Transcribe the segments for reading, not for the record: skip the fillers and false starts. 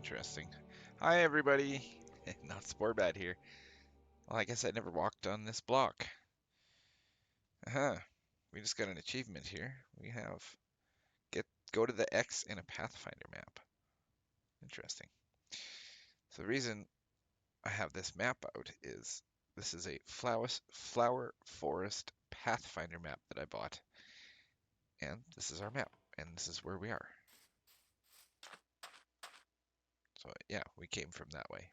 Interesting. Hi, everybody. Not Sporbad here. Well, I guess I never walked on this block. Uh-huh. We just got an achievement here. We have go to the X in a Pathfinder map. Interesting. So the reason I have this map out is this is a flower forest Pathfinder map that I bought, and this is our map, and this is where we are. So yeah, we came from that way.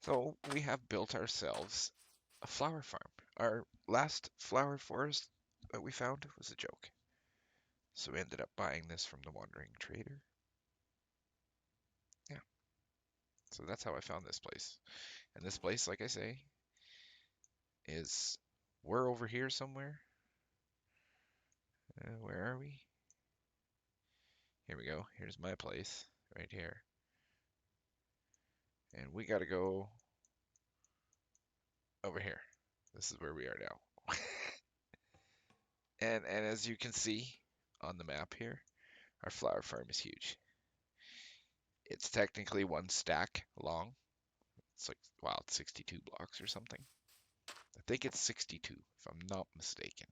So we have built ourselves a flower farm. Our last flower forest that we found was a joke. So we ended up buying this from the Wandering Trader. Yeah, so that's how I found this place. And this place, like I say, is we're over here somewhere. Where are we? Here we go. Here's my place right here. And we got to go over here. This is where we are now. And as you can see on the map here, our flower farm is huge. It's technically one stack long. It's like, wow, it's 62 blocks or something. I think it's 62, if I'm not mistaken.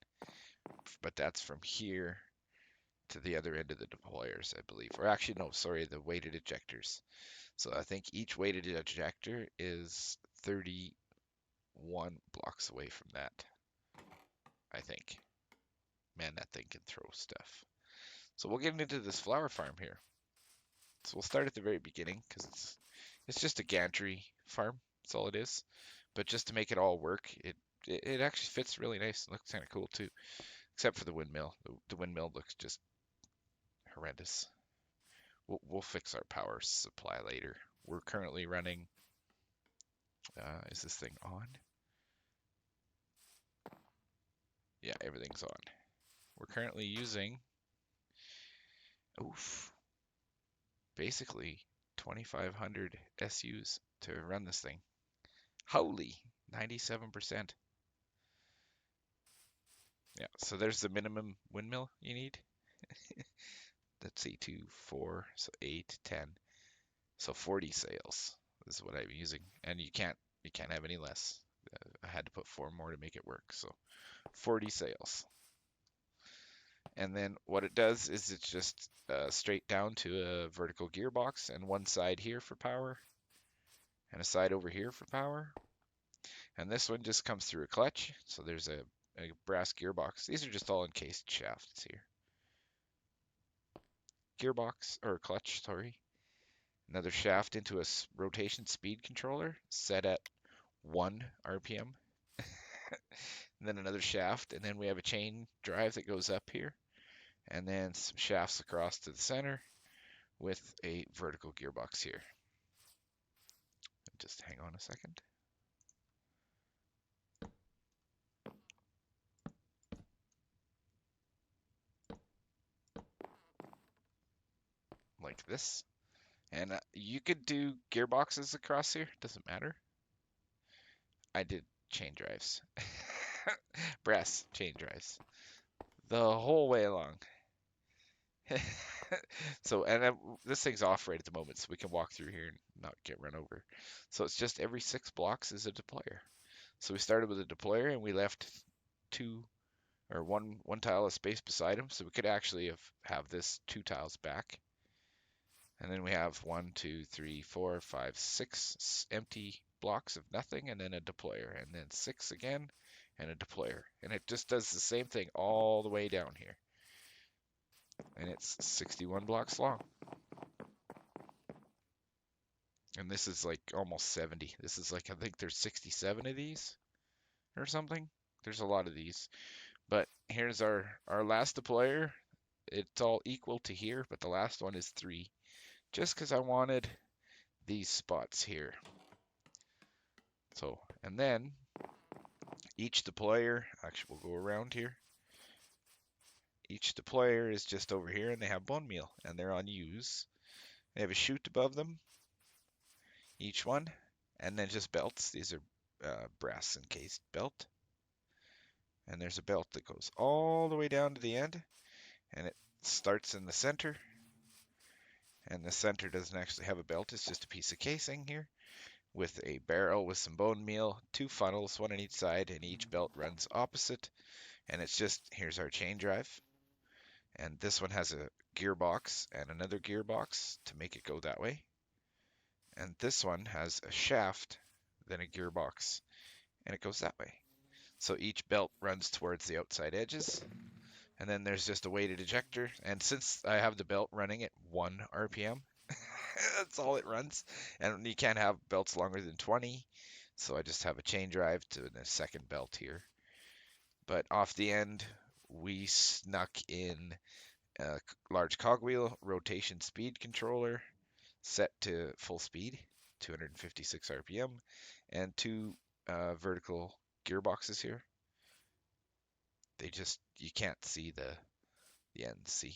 But that's from here to the other end of the deployers, I believe. Or actually, no, sorry, the weighted ejectors. So I think each weighted ejector is 31 blocks away from that, I think. Man, that thing can throw stuff. So we'll get into this flower farm here. So we'll start at the very beginning because it's just a gantry farm. That's all it is. But just to make it all work, it actually fits really nice. It looks kind of cool too, except for the windmill. The windmill looks just horrendous. We'll fix our power supply later. We're currently running. Is this thing on? Yeah, everything's on. We're currently using, oof, basically 2,500 SUs to run this thing. Holy, 97%. Yeah, so there's the minimum windmill you need. Let's see, 2, 4, so 8, 10. So 40 sails is what I'm using, and you can't have any less. I had to put 4 more to make it work, so 40 sails. And then what it does is it's just straight down to a vertical gearbox, and one side here for power, and a side over here for power. And this one just comes through a clutch, so there's a brass gearbox. These are just all encased shafts here. Gearbox, or clutch, sorry. Another shaft into a rotation speed controller set at 1 RPM. And then another shaft, and then we have a chain drive that goes up here, and then some shafts across to the center with a vertical gearbox here. Just hang on a second. Like this. And you could do gearboxes across here, doesn't matter. I did chain drives. Brass chain drives. The whole way along. So, and this thing's off right at the moment, so we can walk through here and not get run over. So it's just every 6 blocks is a deployer. So we started with a deployer and we left one tile of space beside him, so we could actually have this 2 tiles back. And then we have 1, 2, 3, 4, 5, 6 empty blocks of nothing, and then a deployer, and then 6 again, and a deployer. And it just does the same thing all the way down here. And it's 61 blocks long. And this is like almost 70. This is like, I think there's 67 of these or something. There's a lot of these. But here's our last deployer. It's all equal to here, but the last one is 3. Just because I wanted these spots here. So, and then each deployer, actually we'll go around here. Each deployer is just over here and they have bone meal and they're on use. They have a chute above them, each one, and then just belts. These are brass encased belt. And there's a belt that goes all the way down to the end and it starts in the center And the center doesn't actually have a belt, it's just a piece of casing here with a barrel with some bone meal, two funnels, one on each side, and each belt runs opposite. And it's just, here's our chain drive. And this one has a gearbox and another gearbox to make it go that way. And this one has a shaft, then a gearbox, and it goes that way. So each belt runs towards the outside edges. And then there's just a weighted ejector. And since I have the belt running at 1 RPM, that's all it runs. And you can't have belts longer than 20. So I just have a chain drive to the second belt here. But off the end, we snuck in a large cogwheel, rotation speed controller, set to full speed, 256 RPM, and two vertical gearboxes here. You can't see the ends, see?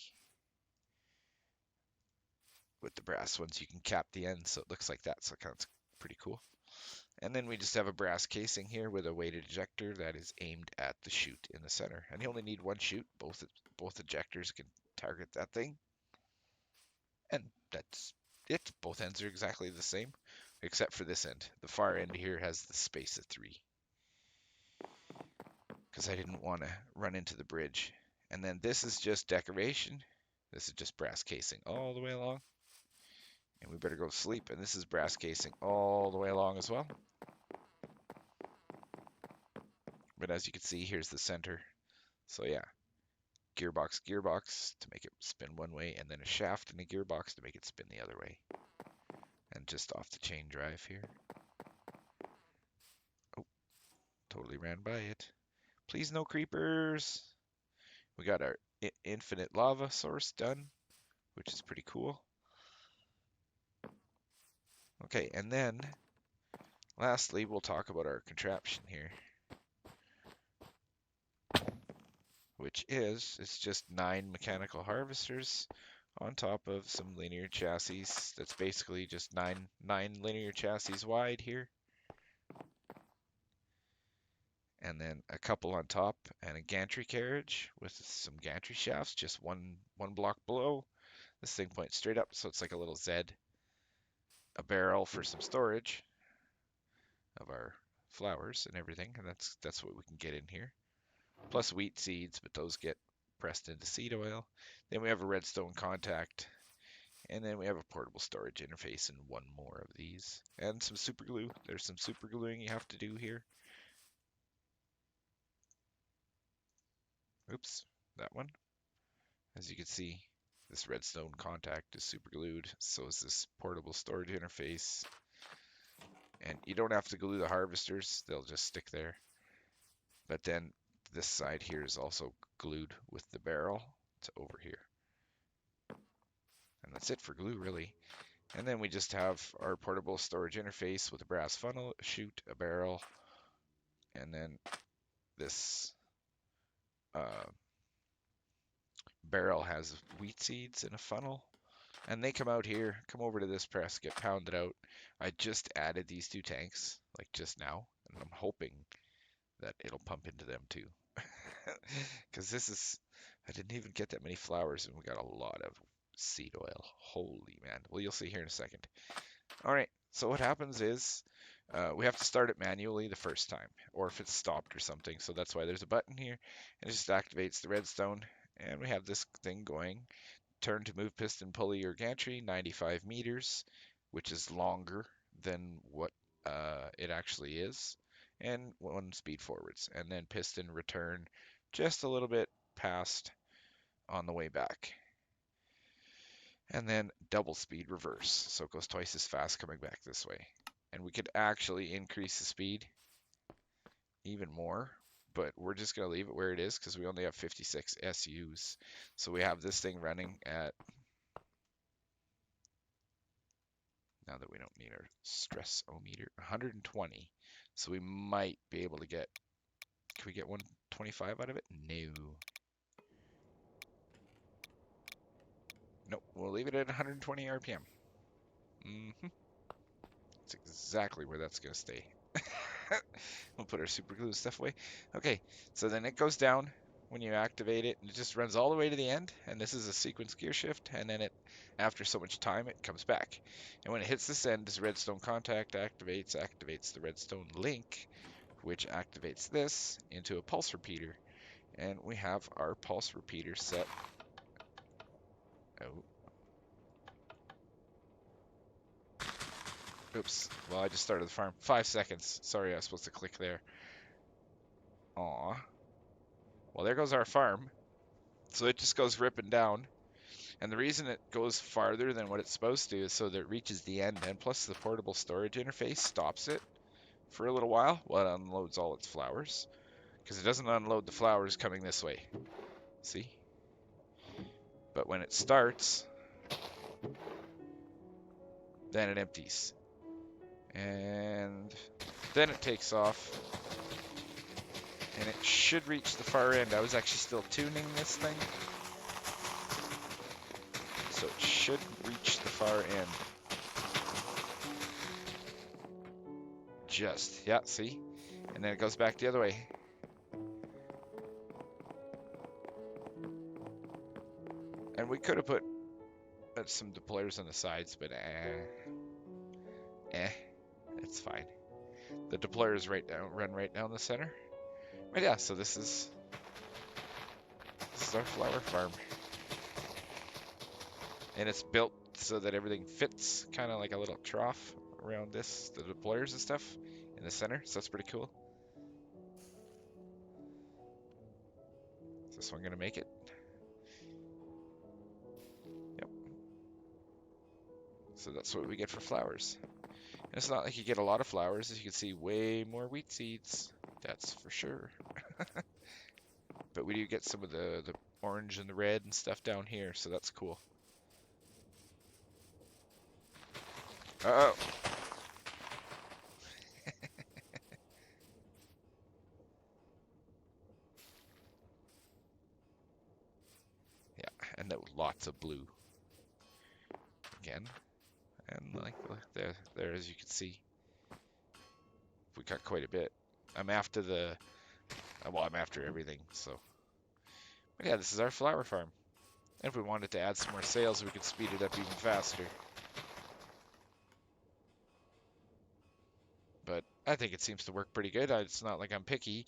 With the brass ones, you can cap the ends, so it looks like that, so it kind of pretty cool. And then we just have a brass casing here with a weighted ejector that is aimed at the chute in the center. And you only need one chute. Both ejectors can target that thing. And that's it. Both ends are exactly the same, except for this end. The far end here has the space of 3. Because I didn't want to run into the bridge. And then this is just decoration. This is just brass casing all the way along. And we better go to sleep. And this is brass casing all the way along as well. But as you can see, here's the center. So yeah, gearbox to make it spin one way, and then a shaft and a gearbox to make it spin the other way. And just off the chain drive here. Oh, totally ran by it. Please no creepers. We got our infinite lava source done, which is pretty cool. Okay, and then lastly, we'll talk about our contraption here, which it's just 9 mechanical harvesters on top of some linear chassis. That's basically just nine linear chassis wide here. And then a couple on top and a gantry carriage with some gantry shafts just one block below. This thing points straight up, so it's like a little Z. A barrel for some storage of our flowers and everything, and that's what we can get in here. Plus wheat seeds, but those get pressed into seed oil. Then we have a redstone contact, and then we have a portable storage interface and one more of these. And some super glue. There's some super gluing you have to do here. Oops, that one. As you can see, this redstone contact is super glued, so is this portable storage interface. And you don't have to glue the harvesters, they'll just stick there. But then this side here is also glued with the barrel to over here. And that's it for glue, really. And then we just have our portable storage interface with a brass funnel, a chute, a barrel, and then this barrel has wheat seeds in a funnel. And they come out here, come over to this press, get pounded out. I just added these 2 tanks, like just now, and I'm hoping that it'll pump into them too. Because I didn't even get that many flowers, and we got a lot of seed oil. Holy man. Well, you'll see here in a second. All right, so what happens is we have to start it manually the first time, or if it's stopped or something. So that's why there's a button here, and it just activates the redstone, and we have this thing going. Turn to move piston, pulley, or gantry 95 meters, which is longer than what it actually is, and 1 speed forwards. And then piston return just a little bit past on the way back. And then double speed reverse, so it goes twice as fast coming back this way. And we could actually increase the speed even more, but we're just going to leave it where it is because we only have 56 SUs. So we have this thing running at, now that we don't need our stress-o-meter, 120. So we might be able to get, can we get 125 out of it? No. Nope, we'll leave it at 120 RPM. That's exactly where that's going to stay. We'll put our super glue stuff away. Okay, so then it goes down, when you activate it, and it just runs all the way to the end, and this is a sequence gear shift, and then it, after so much time, it comes back. And when it hits this end, this redstone contact activates the redstone link, which activates this into a pulse repeater. And we have our pulse repeater set. Oh. Oops. Well, I just started the farm. 5 seconds. Sorry, I was supposed to click there. Aw. Well, there goes our farm. So it just goes ripping down. And the reason it goes farther than what it's supposed to is so that it reaches the end, and plus the portable storage interface stops it for a little while it unloads all its flowers. Because it doesn't unload the flowers coming this way. See? But when it starts, then it empties. And then it takes off. And it should reach the far end. I was actually still tuning this thing. So it should reach the far end. Just, yeah, see? And then it goes back the other way. And we could have put some deployers on the sides, but it's fine. The deployers run right down the center. But yeah, so this is our flower farm. And it's built so that everything fits kind of like a little trough around the deployers and stuff in the center. So that's pretty cool. Is this one gonna make it? Yep. So that's what we get for flowers. And it's not like you get a lot of flowers. As you can see, way more wheat seeds. That's for sure. But we do get some of the orange and the red and stuff down here, so that's cool. Uh-oh. Yeah, and lots of blue. Again. And like there, as you can see, we got quite a bit. I'm after I'm after everything, so. But yeah, this is our flower farm. And if we wanted to add some more sales, we could speed it up even faster. But I think it seems to work pretty good. It's not like I'm picky.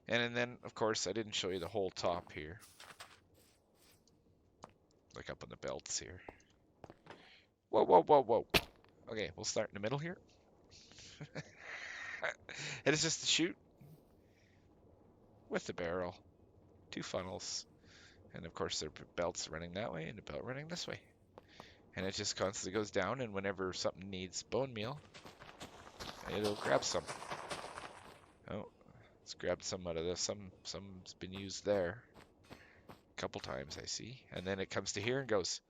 And then, of course, I didn't show you the whole top here. Like up on the belts here. Whoa, whoa, whoa, whoa. Okay, we'll start in the middle here. And it's just a chute with the barrel. 2 funnels. And of course, there are belts running that way and a belt running this way. And it just constantly goes down, and whenever something needs bone meal, it'll grab some. Oh, it's grabbed some out of this. Some's been used there. A couple times, I see. And then it comes to here and goes.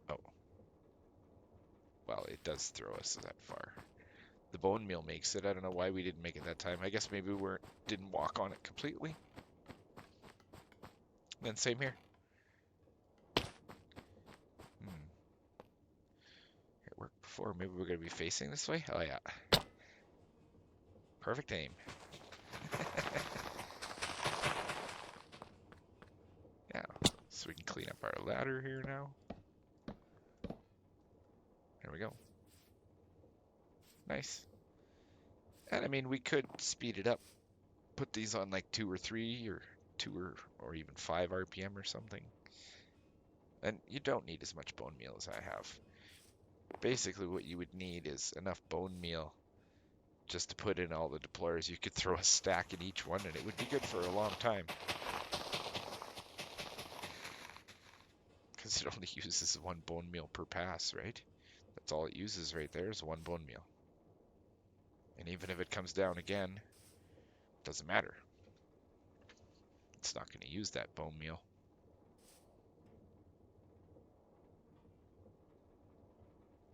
Oh. Well, it does throw us that far. The bone meal makes it. I don't know why we didn't make it that time. I guess maybe we didn't walk on it completely. Then same here. It worked before. Maybe we're going to be facing this way? Oh, yeah. Perfect aim. Yeah. So we can clean up our ladder here now. There we go. Nice. And I mean, we could speed it up. Put these on like 2 or 3 or 2 or even 5 RPM or something. And you don't need as much bone meal as I have. Basically what you would need is enough bone meal just to put in all the deployers. You could throw a stack in each one and it would be good for a long time. Because it only uses 1 bone meal per pass, right? That's all it uses right there is 1 bone meal. And even if it comes down again, it doesn't matter. It's not going to use that bone meal.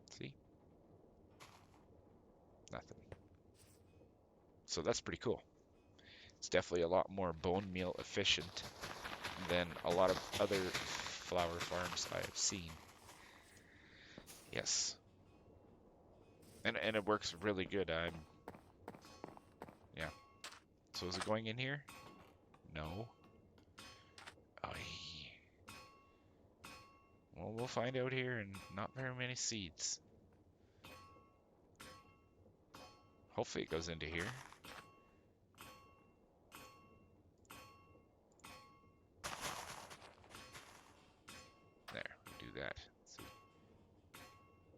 See? Nothing. So that's pretty cool. It's definitely a lot more bone meal efficient than a lot of other flower farms I have seen. Yes. And it works really good. Yeah. So is it going in here? No. Oh, well, we'll find out here, and not very many seeds. Hopefully it goes into here. There, we do that. Let's see.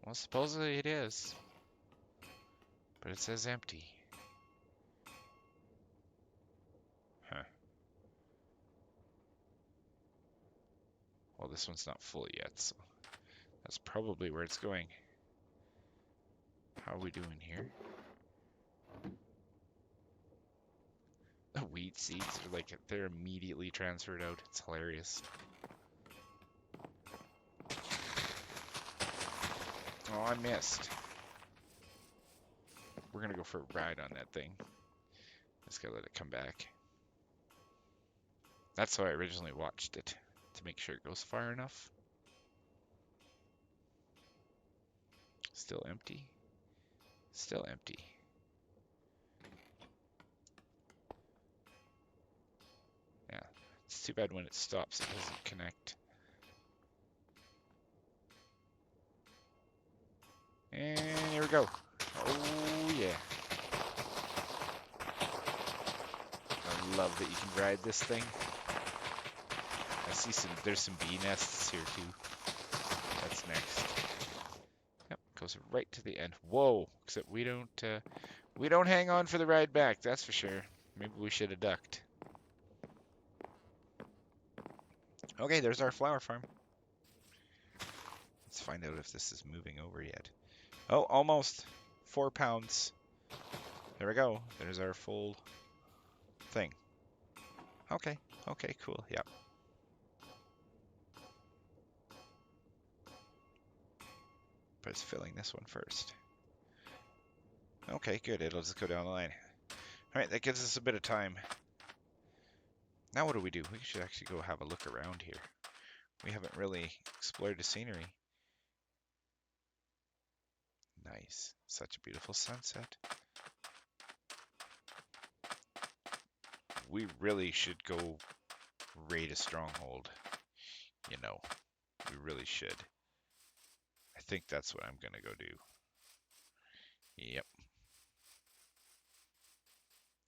Well, supposedly it is, but it says empty. Huh. Well, this one's not full yet, so that's probably where it's going. How are we doing here? The wheat seeds are like, they're immediately transferred out. It's hilarious. Oh, I missed. We're gonna go for a ride on that thing. Just gotta let it come back. That's how I originally watched it, to make sure it goes far enough. Still empty. Still empty. Yeah, it's too bad when it stops it doesn't connect. And here we go. Oh yeah. I love that you can ride this thing. I see there's some bee nests here too. That's next. Yep, goes right to the end. Whoa, except we don't hang on for the ride back, that's for sure. Maybe we should have ducked. Okay, there's our flower farm. Let's find out if this is moving over yet. Oh, almost. 4 pounds. There we go. There's our full thing. Okay, okay, cool, yep. But it's filling this one first. Okay, good, it'll just go down the line. Alright, that gives us a bit of time. Now what do? We should actually go have a look around here. We haven't really explored the scenery. Nice. Such a beautiful sunset. We really should go raid a stronghold. You know, we really should. I think that's what I'm gonna go do. Yep.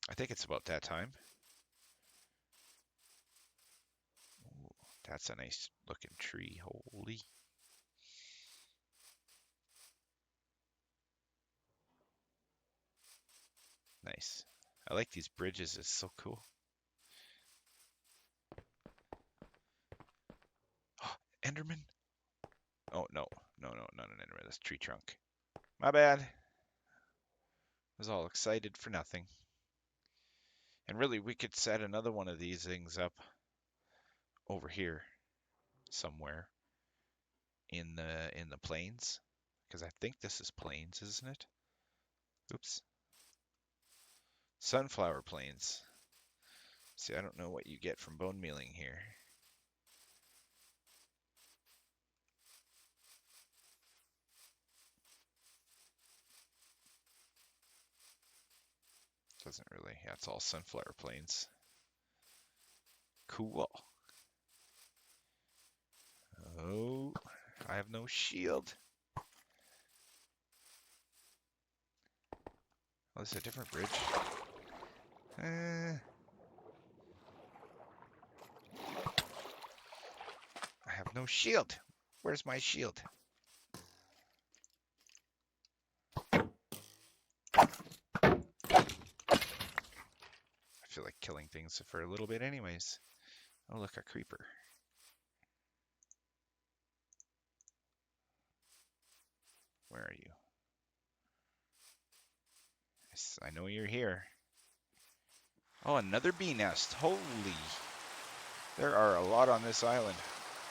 I think it's about that time. Ooh, that's a nice looking tree. Holy. Nice. I like these bridges. It's so cool. Enderman? Oh, no. No, not an Enderman. That's tree trunk. My bad. I was all excited for nothing. And really, we could set another one of these things up over here somewhere in the plains, because I think this is plains, isn't it? Oops. Sunflower plains. See, I don't know what you get from bone mealing here. Doesn't really. Yeah, it's all sunflower plains. Cool. Oh, I have no shield. Oh, this is a different bridge. I have no shield. Where's my shield? I feel like killing things for a little bit anyways. Oh, look, a creeper. Where are you? Yes, I know you're here. Oh, another bee nest. Holy. There are a lot on this island.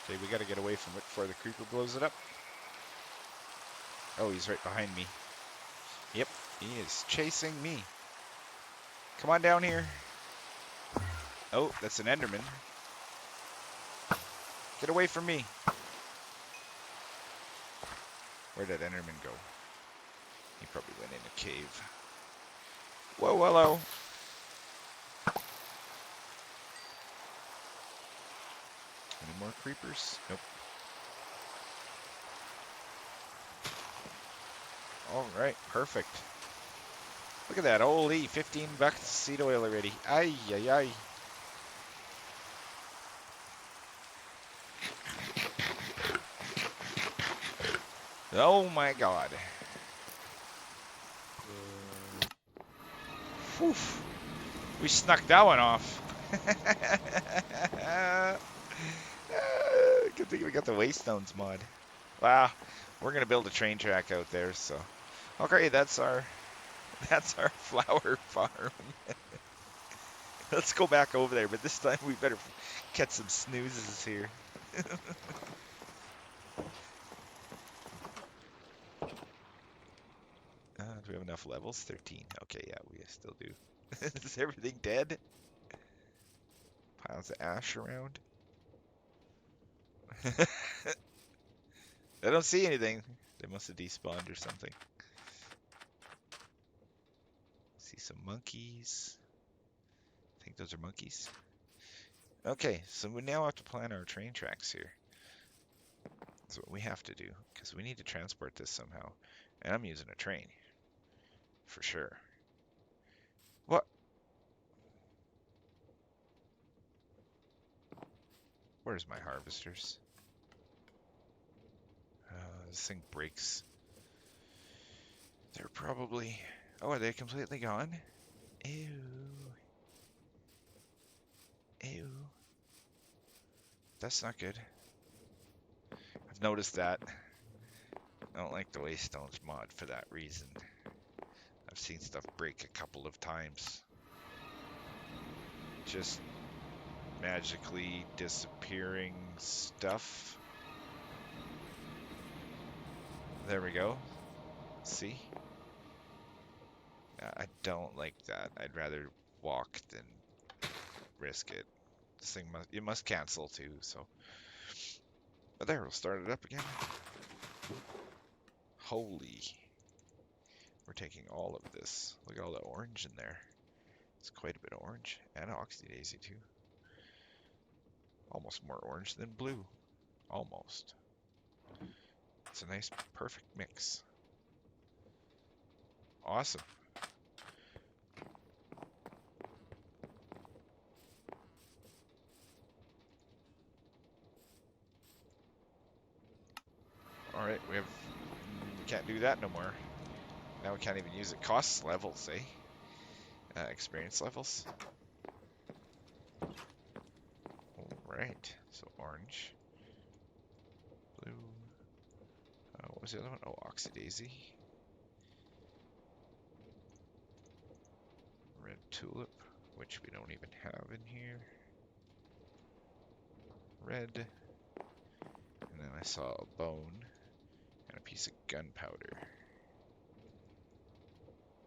Okay, we got to get away from it before the creeper blows it up. Oh, he's right behind me. Yep, he is chasing me. Come on down here. Oh, that's an Enderman. Get away from me. Where did Enderman go? He probably went in a cave. Whoa, hello. Any more creepers? Nope. All right, perfect. Look at that. Holy, 15 bucks seed oil already. Ay, ay, ay. Oh my god. Whew. We snuck that one off. Good thing we got the Waystones mod. Wow, we're gonna build a train track out there, so. Okay, that's our flower farm. Let's go back over there, but this time we better catch some snoozes here. Do we have enough levels? 13. Okay, yeah, we still do. Is everything dead? Piles of ash around. I don't see anything. They must have despawned or something. See some monkeys. I think those are monkeys. Okay, so we now have to plan our train tracks here. That's what we have to do, because we need to transport this somehow. And I'm using a train. For sure. What? Where's my harvesters? This thing breaks. They're probably... Oh, are they completely gone? Ew. Ew. That's not good. I've noticed that. I don't like the Waystones mod for that reason. I've seen stuff break a couple of times. Just magically disappearing stuff. There we go. See? I don't like that. I'd rather walk than risk it. This thing must cancel too, so. But there, we'll start it up again. Holy. We're taking all of this. Look at all the orange in there. It's quite a bit of orange. And Oxy Daisy too. Almost more orange than blue. Almost. It's a nice, perfect mix. Awesome. Alright, we can't do that no more. Now we can't even use it. Costs levels, eh? Experience levels. Alright, so orange. Blue. What was the other one? Oh, Oxy Daisy. Red tulip, which we don't even have in here. Red. And then I saw a bone and a piece of gunpowder.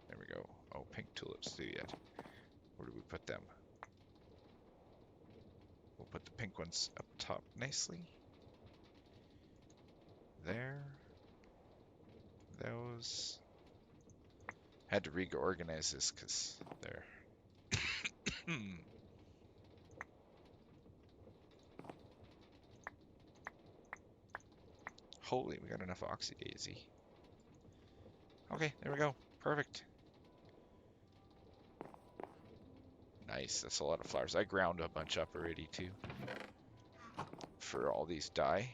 There we go. Oh, pink tulips too yet. Where do we put them? We'll put the pink ones up top nicely. There. Those. Had to reorganize this because they're... Holy, we got enough Oxy Daisy. Okay, there we go. Perfect. Nice, that's a lot of flowers. I ground a bunch up already too. For all these dye.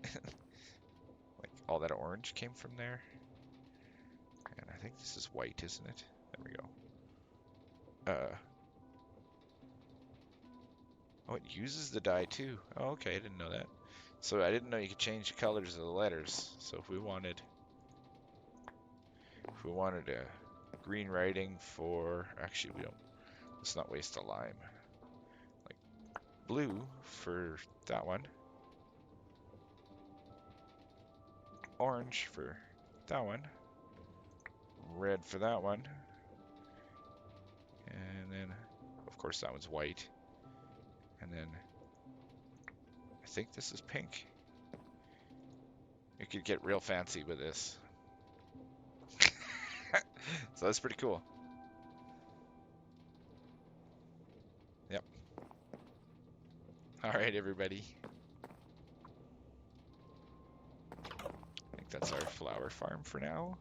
Like all that orange came from there. And I think this is white, isn't it? There we go. Oh, it uses the dye too. Oh, okay, I didn't know that. So I didn't know you could change the colors of the letters. So if we wanted a green writing for, actually we don't, let's not waste a lime. Like blue for that one. Orange for that one. Red for that one. And then, of course, that one's white. And then, I think this is pink. You could get real fancy with this. So that's pretty cool. Yep. All right, everybody. That's our flower farm for now.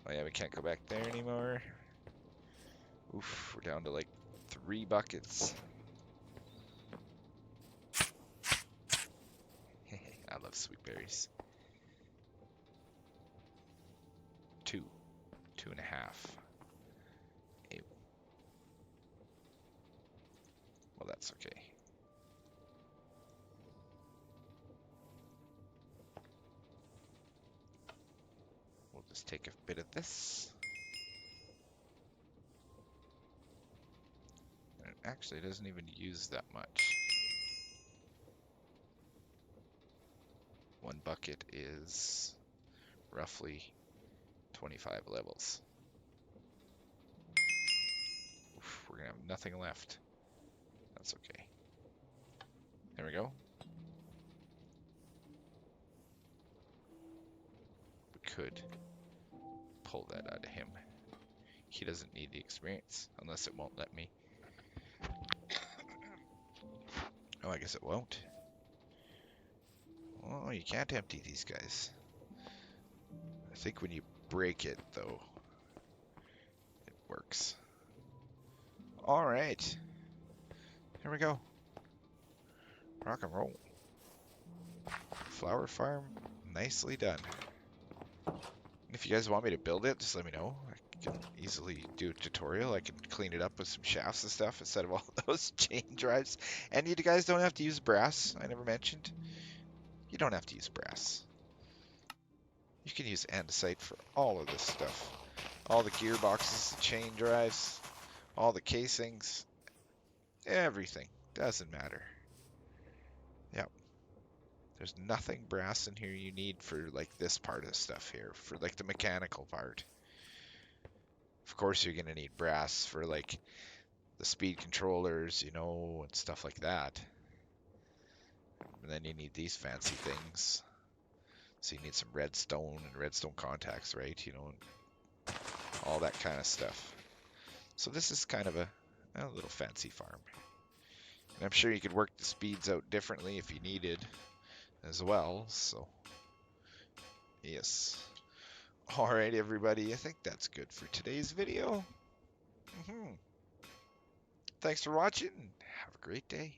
Oh yeah, we can't go back there anymore. Oof, we're down to like 3 buckets. I love sweet berries. 2, 2.5. Ew. Well, that's okay. We'll just take a bit of this. And it actually doesn't even use that much. 1 bucket is roughly 25 levels. Oof, we're gonna have nothing left. That's okay. There we go. We could pull that out of him. He doesn't need the experience, unless it won't let me. Oh, I guess it won't. Oh, you can't empty these guys. I think when you break it, though, it works. All right. Here we go. Rock and roll. Flower farm, nicely done. If you guys want me to build it, just let me know. I can easily do a tutorial. I can clean it up with some shafts and stuff instead of all those chain drives. And you guys don't have to use brass. I never mentioned. You don't have to use brass. You can use andesite for all of this stuff. All the gearboxes, the chain drives, all the casings, everything. Doesn't matter. Yep. There's nothing brass in here you need for like this part of stuff here, for like the mechanical part. Of course you're gonna need brass for like the speed controllers, you know, and stuff like that. And then you need these fancy things. So you need some redstone and redstone contacts, right? You know, and all that kind of stuff. So this is kind of a little fancy farm. And I'm sure you could work the speeds out differently if you needed as well. So, yes. All right, everybody. I think that's good for today's video. Thanks for watching. Have a great day.